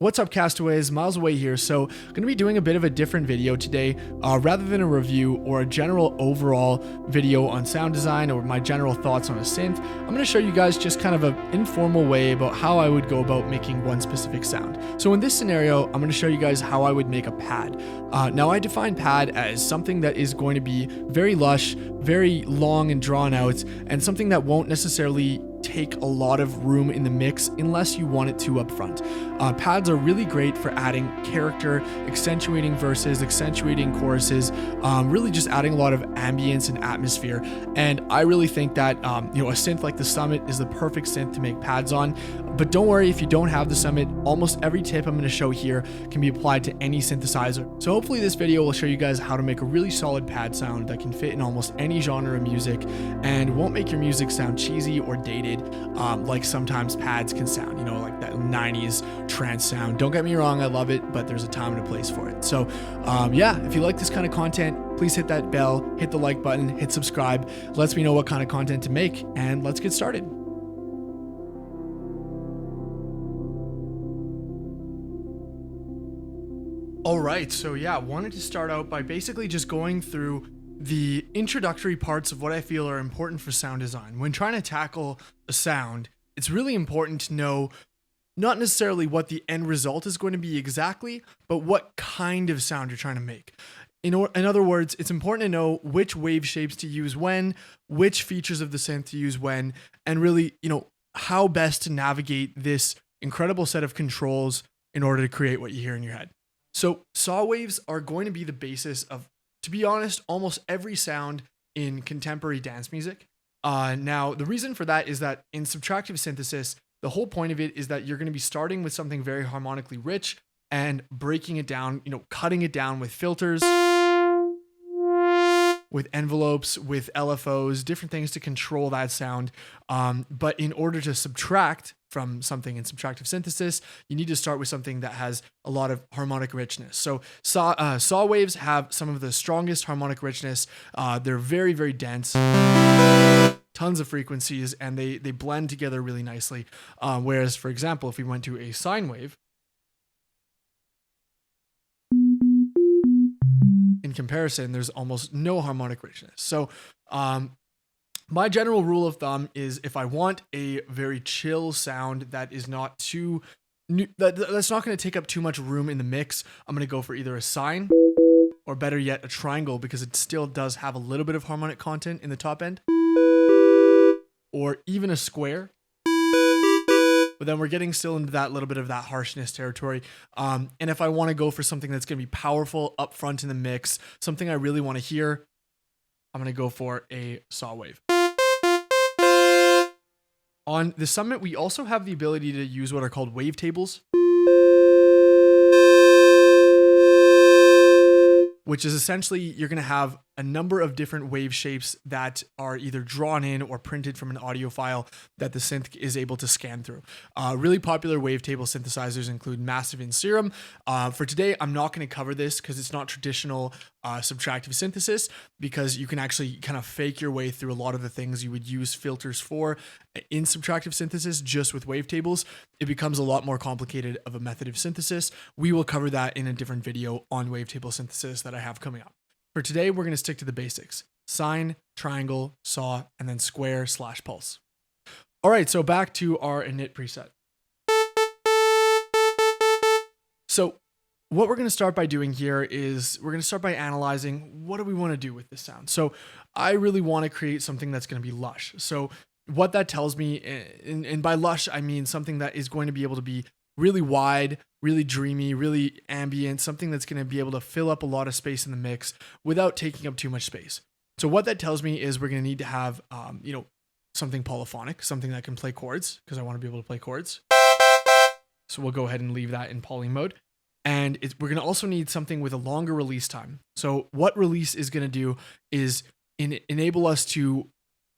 What's up, castaways? Miles Away here. So I'm going to be doing a bit of a different video today. Rather than a review or a general overall video on sound design or my general thoughts on a synth, I'm going to show you guys just kind of an informal way about how I would go about making one specific sound. So in this scenario, I'm going to show you guys how I would make a pad. Now I define pad as something that is going to be very lush, very long and drawn out, and something that won't necessarily take a lot of room in the mix unless you want it to up front. Pads are really great for adding character, accentuating verses, accentuating choruses, really just adding a lot of ambience and atmosphere. And I really think that a synth like the Summit is the perfect synth to make pads on. But don't worry if you don't have the Summit, almost every tip I'm going to show here can be applied to any synthesizer. So hopefully this video will show you guys how to make a really solid pad sound that can fit in almost any genre of music and won't make your music sound cheesy or dated like sometimes pads can sound, like that 90s trance sound. Don't get me wrong, I love it, but there's a time and a place for it. So yeah, if you like this kind of content, please hit that bell, hit the like button, hit subscribe. Lets me know what kind of content to make, and let's get started. All right, so yeah, wanted to start out by basically just going through the introductory parts of what I feel are important for sound design. When trying to tackle a sound, it's really important to know not necessarily what the end result is going to be exactly, but what kind of sound you're trying to make. In other words, it's important to know which wave shapes to use when, which features of the synth to use when, and really, how best to navigate this incredible set of controls in order to create what you hear in your head. So saw waves are going to be the basis of, to be honest, almost every sound in contemporary dance music. Now, the reason for that is that in subtractive synthesis, the whole point of it is that you're going to be starting with something very harmonically rich and breaking it down, cutting it down with filters, with envelopes, with LFOs, different things to control that sound. But in order to subtract from something in subtractive synthesis, you need to start with something that has a lot of harmonic richness. So saw waves have some of the strongest harmonic richness. They're very, very dense, tons of frequencies, and they blend together really nicely. Whereas, for example, if we went to a sine wave, in comparison, there's almost no harmonic richness. So my general rule of thumb is if I want a very chill sound that is not too, that's not going to take up too much room in the mix, I'm going to go for either a sine or better yet, a triangle, because it still does have a little bit of harmonic content in the top end, or even a square. But then we're getting still into that little bit of that harshness territory. And if I want to go for something that's going to be powerful up front in the mix, something I really want to hear, I'm going to go for a saw wave. On the Summit, we also have the ability to use what are called wavetables, which is essentially you're going to have a number of different wave shapes that are either drawn in or printed from an audio file that the synth is able to scan through. Really popular wavetable synthesizers include Massive and Serum. For today, I'm not going to cover this because it's not traditional subtractive synthesis, because you can actually kind of fake your way through a lot of the things you would use filters for in subtractive synthesis just with wavetables. It becomes a lot more complicated of a method of synthesis. We will cover that in a different video on wavetable synthesis that I have coming up. For today, we're going to stick to the basics: sine, triangle, saw, and then square/pulse. All right, so back to our init preset. So what we're going to start by doing here is we're going to start by analyzing what do we want to do with this sound. So I really want to create something that's going to be lush. So what that tells me, and by lush, I mean something that is going to be able to be really wide, really dreamy, really ambient, something that's going to be able to fill up a lot of space in the mix without taking up too much space. So what that tells me is we're going to need to have, something polyphonic, something that can play chords, because I want to be able to play chords. So we'll go ahead and leave that in poly mode. And we're going to also need something with a longer release time. So what release is going to do is enable us to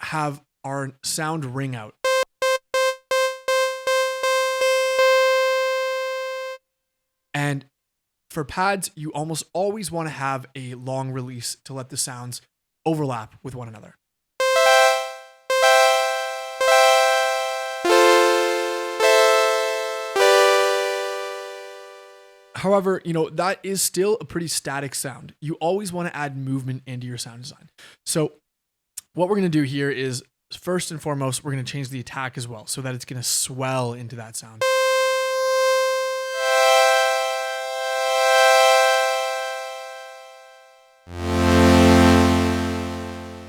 have our sound ring out. And for pads, you almost always want to have a long release to let the sounds overlap with one another. However, that is still a pretty static sound. You always want to add movement into your sound design. So what we're going to do here is, first and foremost, we're going to change the attack as well so that it's going to swell into that sound.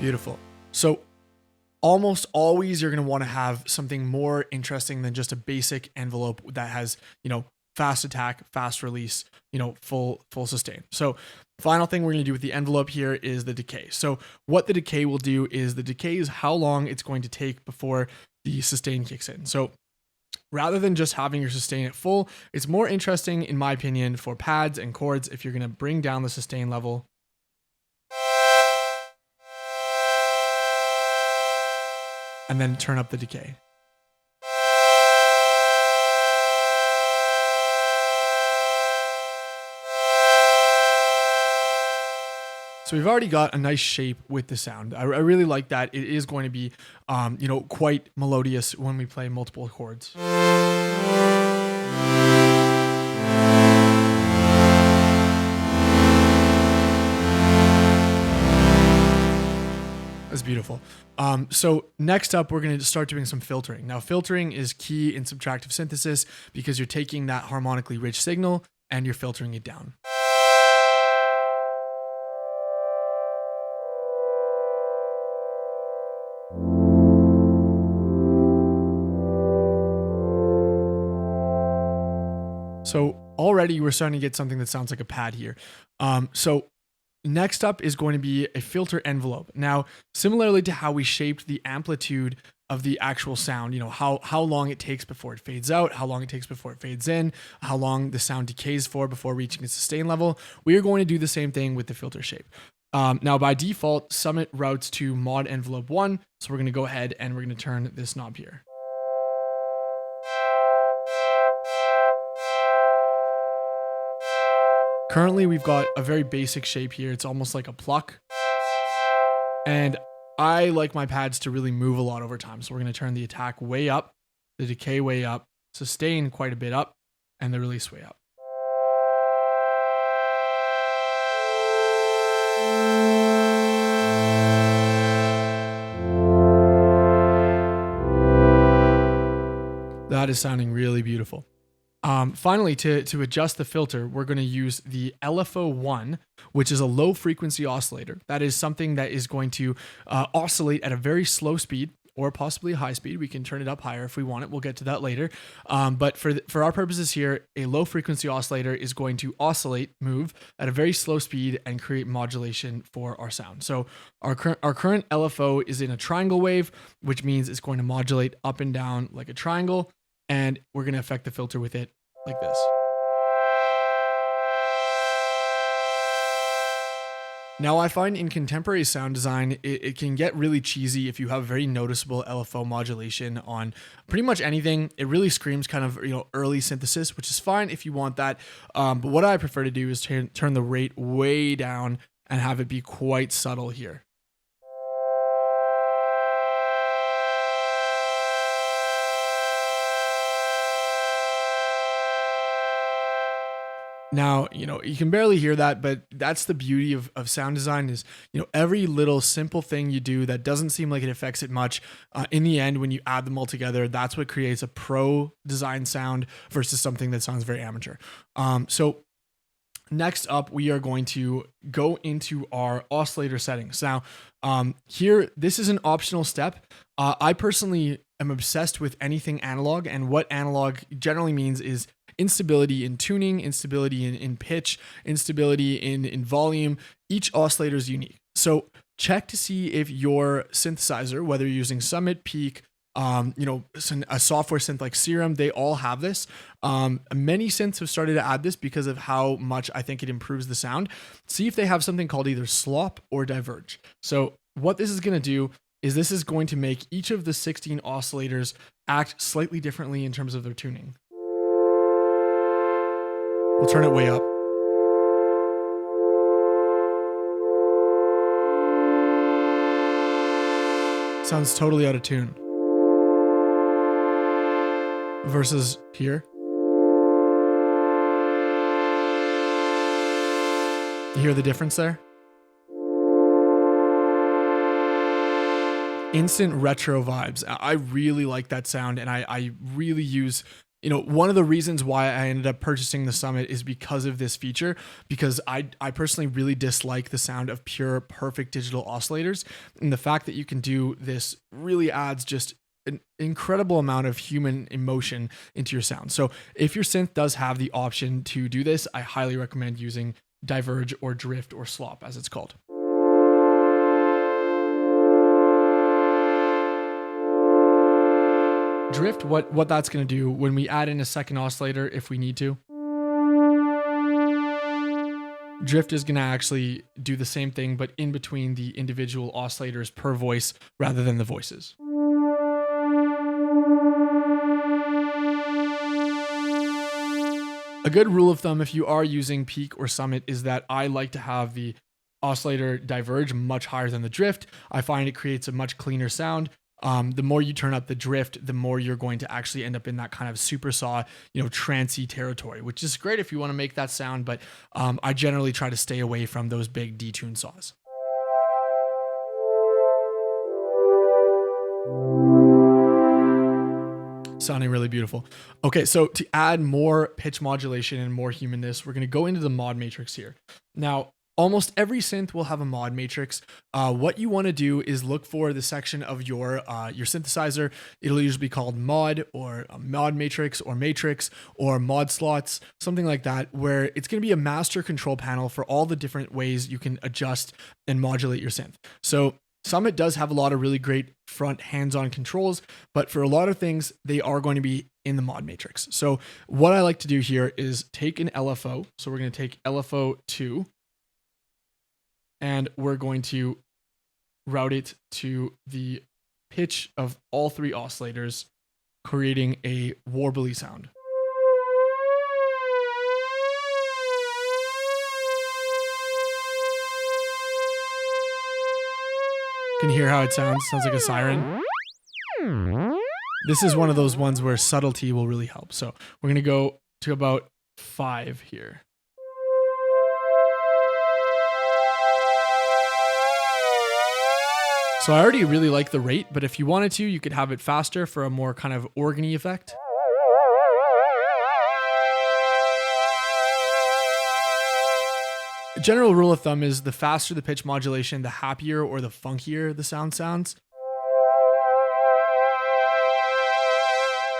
Beautiful. So almost always you're going to want to have something more interesting than just a basic envelope that has, fast attack, fast release, full sustain. So final thing we're going to do with the envelope here is the decay. So what the decay will do is the decay is how long it's going to take before the sustain kicks in. So rather than just having your sustain at full, it's more interesting, in my opinion, for pads and chords if you're going to bring down the sustain level and then turn up the decay. So we've already got a nice shape with the sound. I really like that. It is going to be, quite melodious when we play multiple chords. That's beautiful. So next up, we're going to start doing some filtering. Now, filtering is key in subtractive synthesis because you're taking that harmonically rich signal and you're filtering it down. So already we're starting to get something that sounds like a pad here. So next up is going to be a filter envelope. Now, similarly to how we shaped the amplitude of the actual sound, how long it takes before it fades out, how long it takes before it fades in, how long the sound decays for before reaching its sustain level, we are going to do the same thing with the filter shape. Now, by default, Summit routes to mod envelope 1. So we're going to go ahead and we're going to turn this knob here. Currently, we've got a very basic shape here. It's almost like a pluck. And I like my pads to really move a lot over time. So we're going to turn the attack way up, the decay way up, sustain quite a bit up, and the release way up. That is sounding really beautiful. Finally, to adjust the filter, we're going to use the LFO1, which is a low frequency oscillator. That is something that is going to oscillate at a very slow speed or possibly a high speed. We can turn it up higher if we want it. We'll get to that later. But for our purposes here, a low frequency oscillator is going to move at a very slow speed and create modulation for our sound. So our current LFO is in a triangle wave, which means it's going to modulate up and down like a triangle. And we're going to affect the filter with it like this. Now, I find in contemporary sound design, it can get really cheesy if you have very noticeable LFO modulation on pretty much anything. It really screams kind of, early synthesis, which is fine if you want that. But what I prefer to do is turn the rate way down and have it be quite subtle here. Now, you can barely hear that, but that's the beauty of sound design is, every little simple thing you do that doesn't seem like it affects it much. In the end, when you add them all together, that's what creates a pro design sound versus something that sounds very amateur. So next up, we are going to go into our oscillator settings. Now, here, this is an optional step. I personally am obsessed with anything analog, and what analog generally means is instability in tuning, instability in pitch, instability in volume. Each oscillator is unique. So check to see if your synthesizer, whether you're using Summit, Peak, a software synth like Serum, they all have this. Many synths have started to add this because of how much I think it improves the sound. See if they have something called either slop or diverge. So what this is going to do is this is going to make each of the 16 oscillators act slightly differently in terms of their tuning. We'll turn it way up. Sounds totally out of tune. Versus here. You hear the difference there? Instant retro vibes. I really like that sound, and I really use, one of the reasons why I ended up purchasing the Summit is because of this feature, because I personally really dislike the sound of pure perfect digital oscillators, and the fact that you can do this really adds just an incredible amount of human emotion into your sound. So if your synth does have the option to do this, I highly recommend using diverge or drift or slop, as it's called. Drift, what that's going to do when we add in a second oscillator, if we need to, drift is going to actually do the same thing, but in between the individual oscillators per voice rather than the voices. A good rule of thumb if you are using peak or summit is that I like to have the oscillator diverge much higher than the drift. I find it creates a much cleaner sound. The more you turn up the drift, the more you're going to actually end up in that kind of super saw, trancey territory, which is great if you want to make that sound, but I generally try to stay away from those big detuned saws. Sounding really beautiful. Okay, so to add more pitch modulation and more humanness, we're going to go into the mod matrix here. Now, almost every synth will have a mod matrix. What you want to do is look for the section of your synthesizer. It'll usually be called mod or mod matrix or mod slots, something like that, where it's going to be a master control panel for all the different ways you can adjust and modulate your synth. So Summit does have a lot of really great front hands-on controls, but for a lot of things, they are going to be in the mod matrix. So what I like to do here is take an LFO. So we're going to take LFO 2, and we're going to route it to the pitch of all three oscillators, creating a warbly sound. Can you hear how it sounds? Sounds like a siren. This is one of those ones where subtlety will really help. So we're going to go to about 5 here. So I already really like the rate, but if you wanted to, you could have it faster for a more kind of organy effect. A general rule of thumb is the faster the pitch modulation, the happier or the funkier the sound sounds.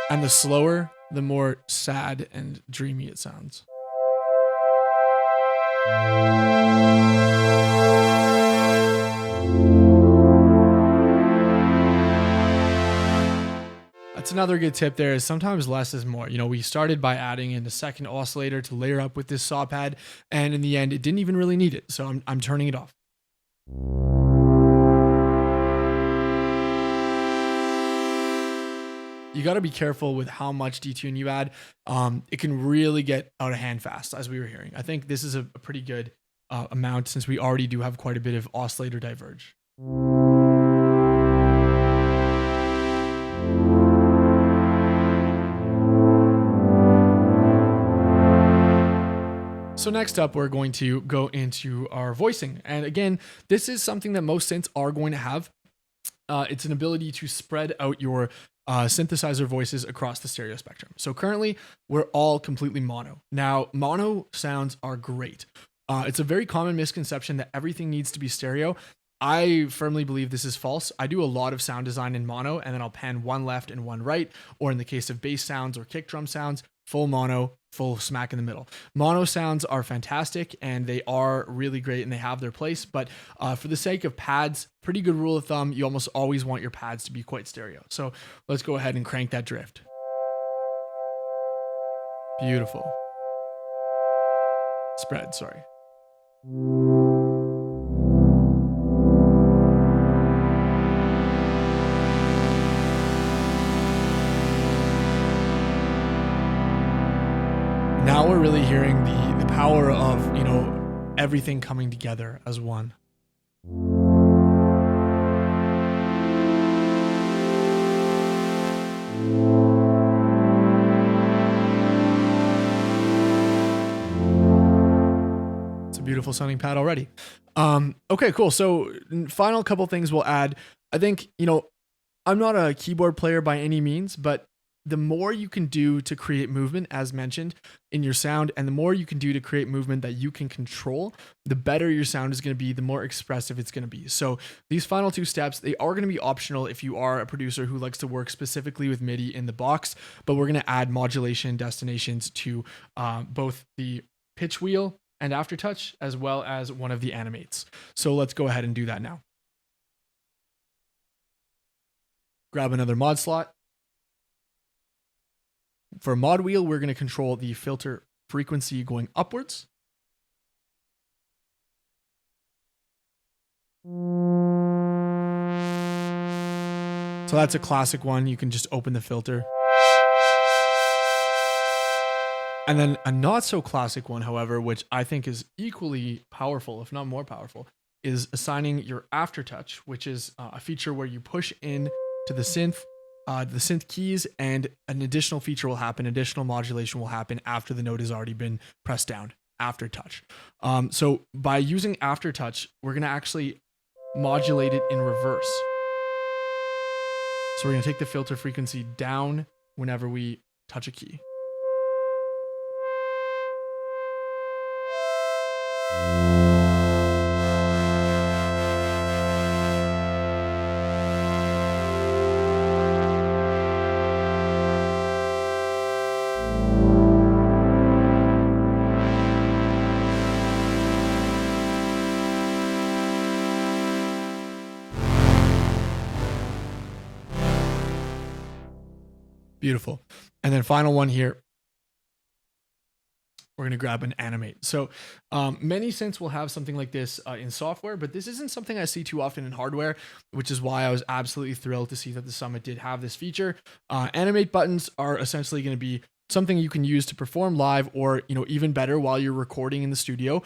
And the slower, the more sad and dreamy it sounds. That's another good tip there, is sometimes less is more. We started by adding in a second oscillator to layer up with this saw pad, and in the end, it didn't even really need it. So I'm turning it off. You got to be careful with how much detune you add. It can really get out of hand fast, as we were hearing. I think this is a pretty good amount, since we already do have quite a bit of oscillator diverge. So next up, we're going to go into our voicing. And again, this is something that most synths are going to have. It's an ability to spread out your synthesizer voices across the stereo spectrum. So currently, we're all completely mono. Now, mono sounds are great. It's a very common misconception that everything needs to be stereo. I firmly believe this is false. I do a lot of sound design in mono, and then I'll pan one left and one right, or in the case of bass sounds or kick drum sounds, full mono, full smack in the middle. Mono sounds are fantastic, and they are really great, and they have their place. But for the sake of pads, pretty good rule of thumb, you almost always want your pads to be quite stereo. So let's go ahead and crank that drift. Beautiful. Spread, sorry. Now we're really hearing the power of, everything coming together as one. It's a beautiful sounding pad already. Okay, cool. So final couple things we'll add. I think, I'm not a keyboard player by any means, but the more you can do to create movement, as mentioned, in your sound, and the more you can do to create movement that you can control, the better your sound is going to be, the more expressive it's going to be. So these final two steps, they are going to be optional if you are a producer who likes to work specifically with MIDI in the box, but we're going to add modulation destinations to both the pitch wheel and Aftertouch, as well as one of the animates. So let's go ahead and do that now. Grab another mod slot. For mod wheel, we're going to control the filter frequency going upwards. So that's a classic one. You can just open the filter. And then a not so classic one, however, which I think is equally powerful, if not more powerful, is assigning your Aftertouch, which is a feature where you push in to the synth keys, and an additional feature will happen, additional modulation will happen after the note has already been pressed down. Aftertouch. So by using Aftertouch, we're going to actually modulate it in reverse. So we're going to take the filter frequency down whenever we touch a key. Beautiful. And then final one here, we're going to grab an animate. So many synths will have something like this in software, but this isn't something I see too often in hardware, which is why I was absolutely thrilled to see that the Summit did have this feature. Animate buttons are essentially going to be something you can use to perform live, or even better, while you're recording in the studio,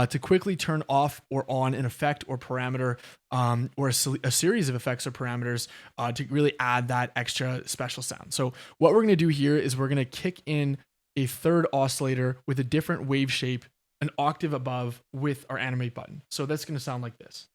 to quickly turn off or on an effect or parameter, or a series of effects or parameters, to really add that extra special sound. So what we're going to do here is we're going to kick in a third oscillator with a different wave shape, an octave above, with our animate button. So that's going to sound like this.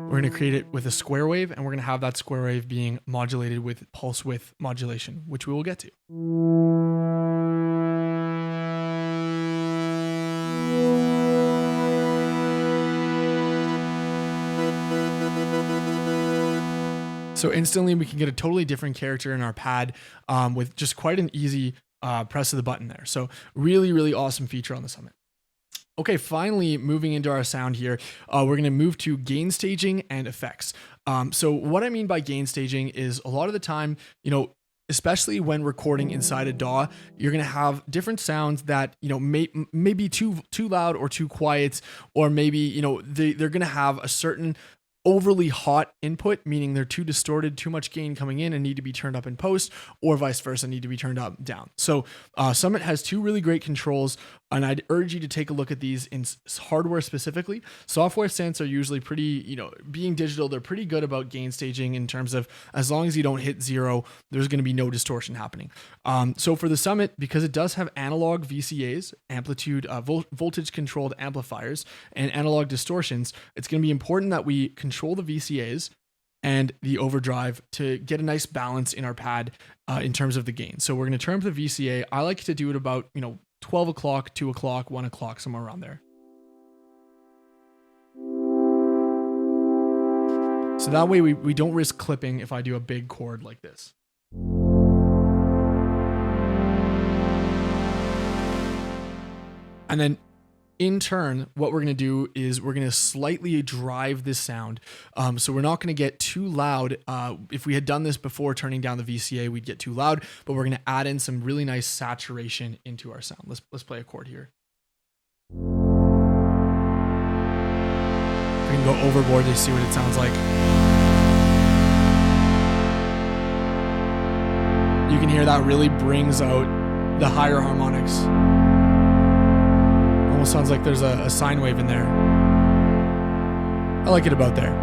We're going to create it with a square wave, and we're going to have that square wave being modulated with pulse width modulation, which we will get to. So instantly we can get a totally different character in our pad with just quite an easy press of the button there. So really, really awesome feature on the Summit. Okay, finally moving into our sound here, we're going to move to gain staging and effects. So what I mean by gain staging is a lot of the time, especially when recording inside a DAW, you're going to have different sounds that, may be too loud or too quiet, or maybe, they're going to have a certain overly hot input, meaning they're too distorted, too much gain coming in and need to be turned up in post, or vice versa, need to be turned down. So Summit has two really great controls, and I'd urge you to take a look at these in hardware specifically. Software synths are usually pretty, being digital, they're pretty good about gain staging in terms of, as long as you don't hit zero, there's going to be no distortion happening. So for the Summit, because it does have analog VCAs, amplitude, voltage controlled amplifiers, and analog distortions, it's going to be important that we control the VCAs and the overdrive to get a nice balance in our pad in terms of the gain. So we're going to turn up the VCA. I like to do it about, 12 o'clock, 2 o'clock, 1 o'clock, somewhere around there. So that way we don't risk clipping if I do a big chord like this. And then in turn, what we're going to do is we're going to slightly drive this sound. So we're not going to get too loud. If we had done this before turning down the VCA, we'd get too loud, but we're going to add in some really nice saturation into our sound. Let's play a chord here. We can go overboard to see what it sounds like. You can hear that really brings out the higher harmonics. Almost Sounds like there's a sine wave in there. I like it about there.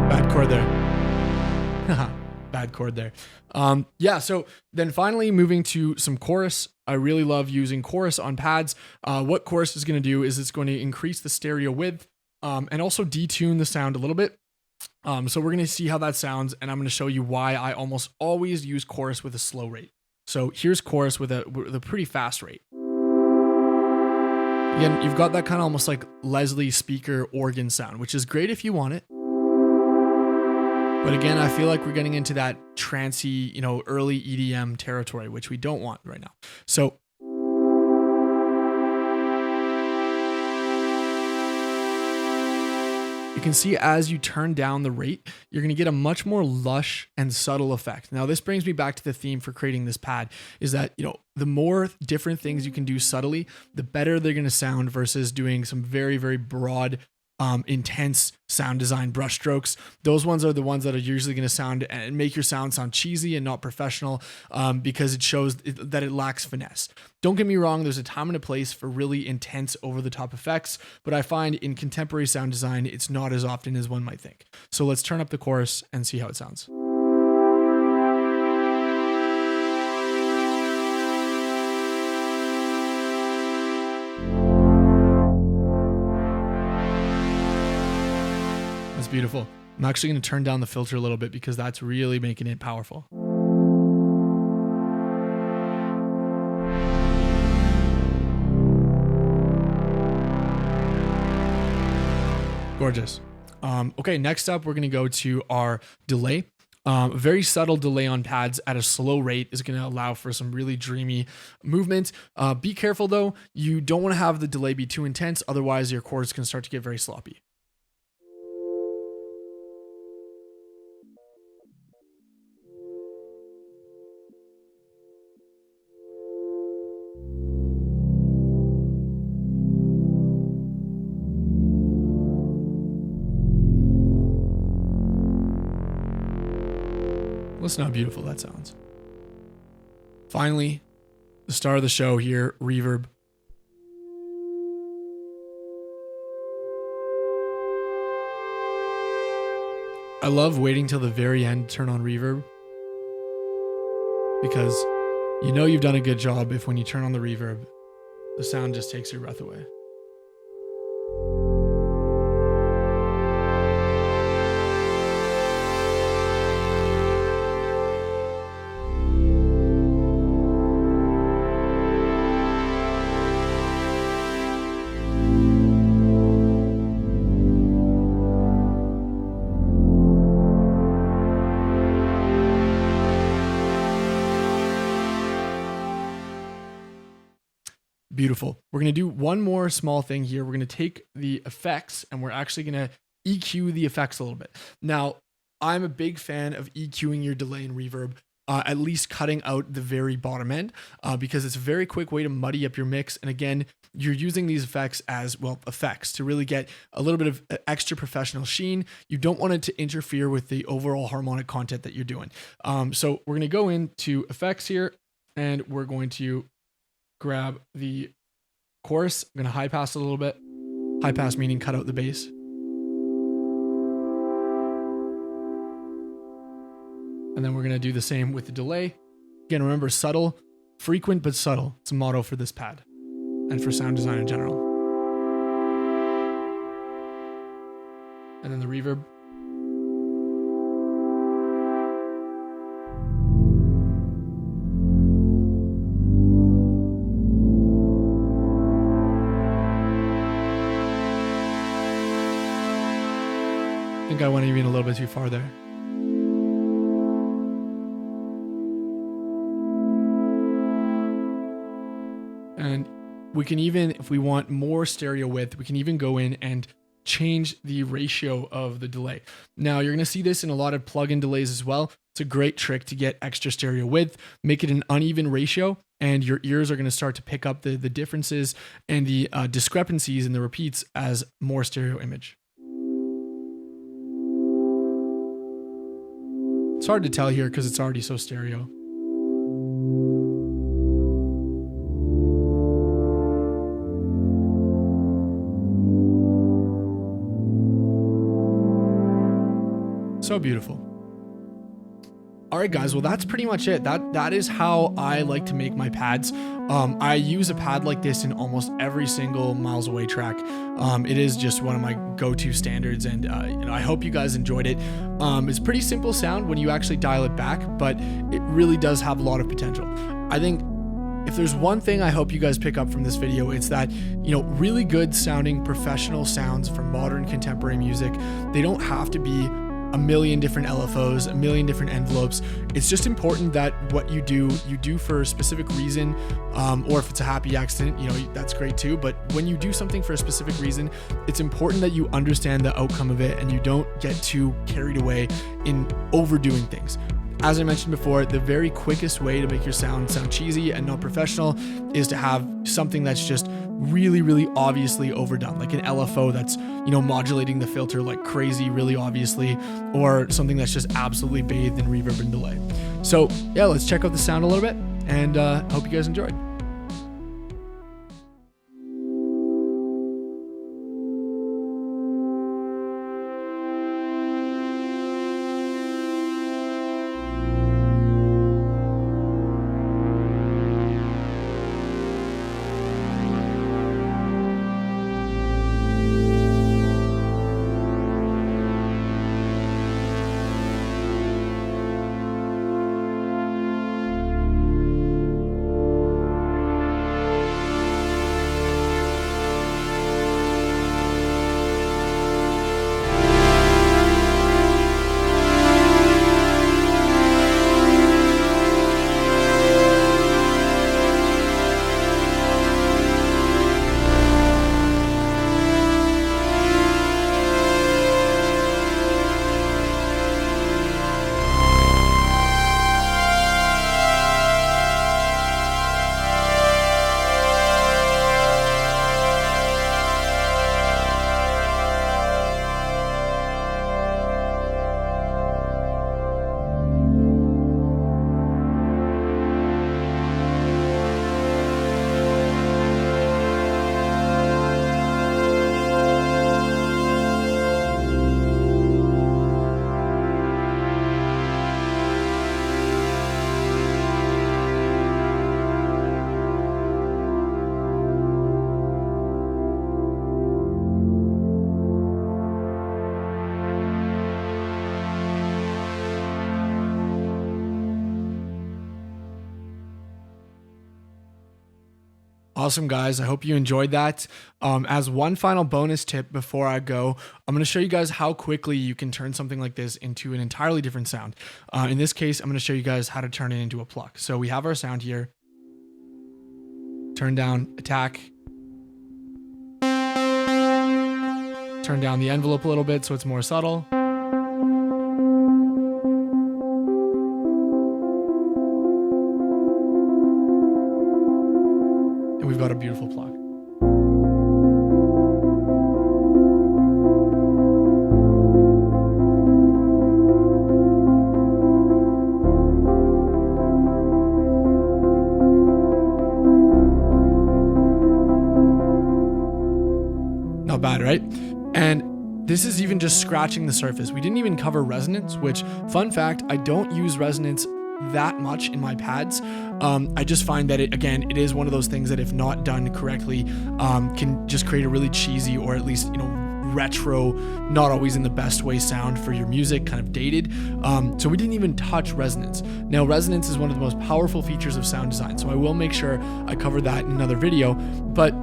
Bad chord there. Bad chord there. Yeah, so then finally moving to some chorus. I really love using chorus on pads. What chorus is going to do is it's going to increase the stereo width and also detune the sound a little bit. So we're going to see how that sounds, and I'm going to show you why I almost always use chorus with a slow rate. So here's chorus with a pretty fast rate. Again, you've got that kind of almost like Leslie speaker organ sound, which is great if you want it. But again, I feel like we're getting into that trancey, early EDM territory, which we don't want right now. So you can see as you turn down the rate, you're going to get a much more lush and subtle effect. Now, this brings me back to the theme for creating this pad is that, the more different things you can do subtly, the better they're going to sound versus doing some very, very broad, intense sound design brushstrokes. Those ones are the ones that are usually going to sound and make your sound cheesy and not professional because it shows that it lacks finesse. Don't get me wrong, there's a time and a place for really intense over-the-top effects, but I find in contemporary sound design, it's not as often as one might think. So let's turn up the chorus and see how it sounds. Beautiful. I'm actually going to turn down the filter a little bit because that's really making it powerful. Gorgeous. Okay, next up, we're going to go to our delay. Very subtle delay on pads at a slow rate is going to allow for some really dreamy movement. Be careful though. You don't want to have the delay be too intense. Otherwise, your chords can start to get very sloppy. Listen how beautiful that sounds. Finally, the star of the show here, reverb. I love waiting till the very end to turn on reverb because you've done a good job if when you turn on the reverb, the sound just takes your breath away. Beautiful. We're going to do one more small thing here. We're going to take the effects and we're actually going to EQ the effects a little bit. Now, I'm a big fan of EQing your delay and reverb, at least cutting out the very bottom end, because it's a very quick way to muddy up your mix. And again, you're using these effects as, effects to really get a little bit of extra professional sheen. You don't want it to interfere with the overall harmonic content that you're doing. So we're going to go into effects here and we're going to grab the chorus. I'm going to high pass a little bit. High pass meaning cut out the bass. And then we're going to do the same with the delay. Again, remember, subtle, frequent, but subtle. It's a motto for this pad and for sound design in general. And then the reverb. I think I went even a little bit too far there. And we can even, if we want more stereo width, we can even go in and change the ratio of the delay. Now you're going to see this in a lot of plugin delays as well. It's a great trick to get extra stereo width, make it an uneven ratio, and your ears are going to start to pick up the differences and the discrepancies in the repeats as more stereo image. It's hard to tell here because it's already so stereo. So beautiful. All right, guys, well, that's pretty much it. That is how I like to make my pads. I use a pad like this in almost every single Miles Away track. It is just one of my go-to standards, and I hope you guys enjoyed it. It's pretty simple sound when you actually dial it back, but it really does have a lot of potential. I think if there's one thing I hope you guys pick up from this video, it's that, really good sounding professional sounds from modern contemporary music, they don't have to be a million different LFOs, a million different envelopes. It's just important that what you do for a specific reason, or if it's a happy accident, that's great too. But when you do something for a specific reason, it's important that you understand the outcome of it and you don't get too carried away in overdoing things. As I mentioned before, the very quickest way to make your sound cheesy and not professional is to have something that's just really, really obviously overdone, like an LFO that's, modulating the filter like crazy, really obviously, or something that's just absolutely bathed in reverb and delay. So yeah, let's check out the sound a little bit, and hope you guys enjoyed. Awesome, guys. I hope you enjoyed that. As one final bonus tip before I go, I'm going to show you guys how quickly you can turn something like this into an entirely different sound. In this case, I'm going to show you guys how to turn it into a pluck. So we have our sound here. Turn down attack. Turn down the envelope a little bit so it's more subtle. And we've got a beautiful pluck. Not bad, right? And this is even just scratching the surface. We didn't even cover resonance, which, fun fact, I don't use resonance that much in my pads. I just find that it is one of those things that if not done correctly, can just create a really cheesy, or at least, retro, not always in the best way sound for your music, kind of dated. So we didn't even touch resonance. Now, resonance is one of the most powerful features of sound design, so I will make sure I cover that in another video. But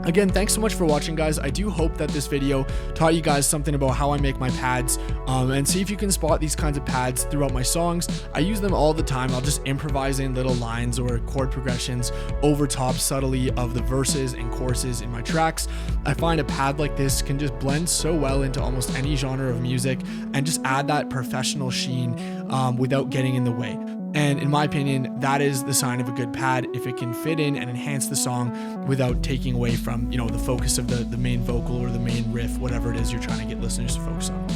again, thanks so much for watching, guys. I do hope that this video taught you guys something about how I make my pads, and see if you can spot these kinds of pads throughout my songs. I use them all the time. I'll just improvise in little lines or chord progressions over top subtly of the verses and choruses in my tracks. I find a pad like this can just blend so well into almost any genre of music and just add that professional sheen without getting in the way. And in my opinion, that is the sign of a good pad, if it can fit in and enhance the song without taking away from, the focus of the main vocal or the main riff, whatever it is you're trying to get listeners to focus on.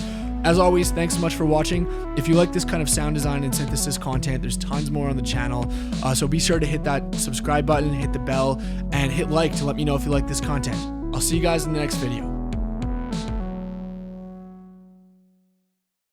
As always, thanks so much for watching. If you like this kind of sound design and synthesis content, there's tons more on the channel. So be sure to hit that subscribe button, hit the bell, and hit like to let me know if you like this content. I'll see you guys in the next video.